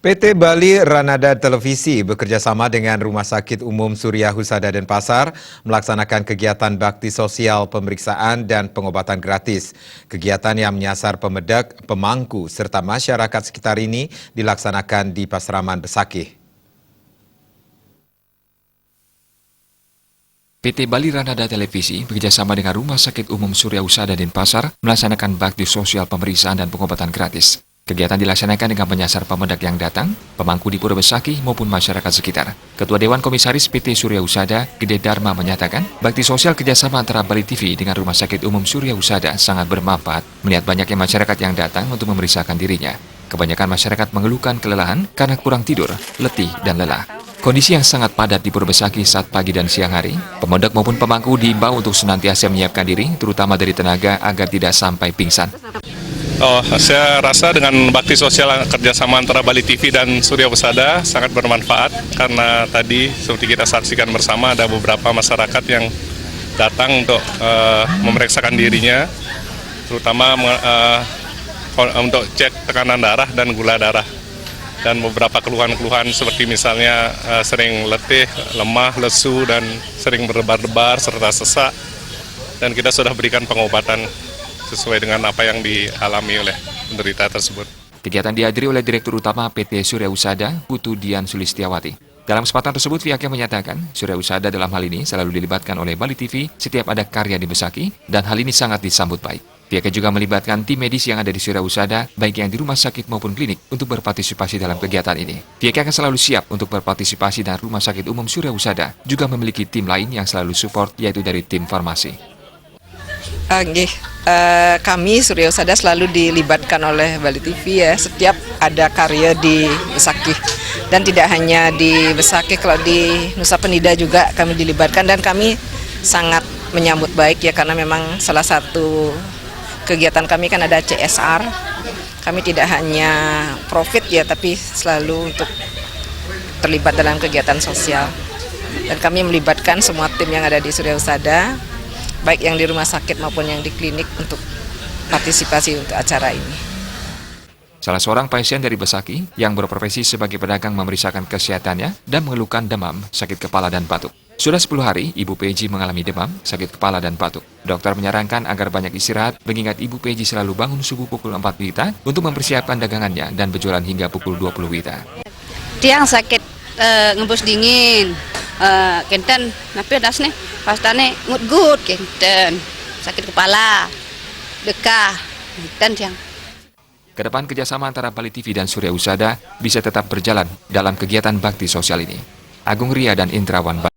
PT Bali Ranada Televisi bekerjasama dengan Rumah Sakit Umum Surya Husada Denpasar melaksanakan kegiatan bakti sosial pemeriksaan dan pengobatan gratis. Kegiatan yang menyasar pemedak, pemangku, serta masyarakat sekitar ini dilaksanakan di Pasraman Besakih. PT Bali Ranada Televisi bekerjasama dengan Rumah Sakit Umum Surya Husada Denpasar melaksanakan bakti sosial pemeriksaan dan pengobatan gratis. Kegiatan dilaksanakan dengan menyasar pemedak yang datang, pemangku di Pura Besakih maupun masyarakat sekitar. Ketua Dewan Komisaris PT Surya Husada, Gede Dharma menyatakan, bakti sosial kerjasama antara Bali TV dengan Rumah Sakit Umum Surya Husada sangat bermanfaat melihat banyaknya masyarakat yang datang untuk memeriksakan dirinya. Kebanyakan masyarakat mengeluhkan kelelahan karena kurang tidur, letih, dan lelah. Kondisi yang sangat padat di Pura Besakih saat pagi dan siang hari, pemedak maupun pemangku diimbau untuk senantiasa menyiapkan diri, terutama dari tenaga agar tidak sampai pingsan. Saya rasa dengan bakti sosial kerjasama antara Bali TV dan Surya Husada sangat bermanfaat karena tadi seperti kita saksikan bersama ada beberapa masyarakat yang datang untuk memeriksakan dirinya, terutama untuk cek tekanan darah dan gula darah. Dan beberapa keluhan-keluhan seperti misalnya sering letih, lemah, lesu, dan sering berdebar-debar serta sesak. Dan kita sudah berikan pengobatan sesuai dengan apa yang dialami oleh penderita tersebut. Kegiatan dihadiri oleh Direktur Utama PT Surya Husada, Putu Dian Sulistiawati. Dalam kesempatan tersebut, pihaknya menyatakan Surya Husada dalam hal ini selalu dilibatkan oleh Bali TV setiap ada karya di Besakih, dan hal ini sangat disambut baik. Pihaknya juga melibatkan tim medis yang ada di Surya Husada, baik yang di rumah sakit maupun klinik, untuk berpartisipasi dalam kegiatan ini. Pihaknya akan selalu siap untuk berpartisipasi, dan Rumah Sakit Umum Surya Husada juga memiliki tim lain yang selalu support, yaitu dari tim farmasi. Kami Surya Husada selalu dilibatkan oleh Bali TV ya, setiap ada karya di Besakih. Dan tidak hanya di Besakih, kalau di Nusa Penida juga kami dilibatkan, dan kami sangat menyambut baik ya, karena memang salah satu kegiatan kami kan ada CSR. Kami tidak hanya profit ya, tapi selalu untuk terlibat dalam kegiatan sosial. Dan kami melibatkan semua tim yang ada di Surya Husada, baik yang di rumah sakit maupun yang di klinik, untuk partisipasi untuk acara ini. Salah seorang pasien dari Besakih yang berprofesi sebagai pedagang memeriksakan kesehatannya dan mengeluhkan demam, sakit kepala, dan batuk. Sudah 10 hari, Ibu PJ mengalami demam, sakit kepala, dan batuk. Dokter menyarankan agar banyak istirahat, mengingat Ibu PJ selalu bangun subuh pukul 4 WITA untuk mempersiapkan dagangannya dan berjualan hingga pukul 20 WITA. Tiang sakit ngebus dingin, kenten, tapi das nih, pastane mood good, kenten, sakit kepala, dekah, kenten tiang. Kedepan kerjasama antara Bali TV dan Surya Husada bisa tetap berjalan dalam kegiatan bakti sosial ini. Agung Ria dan Indrawan.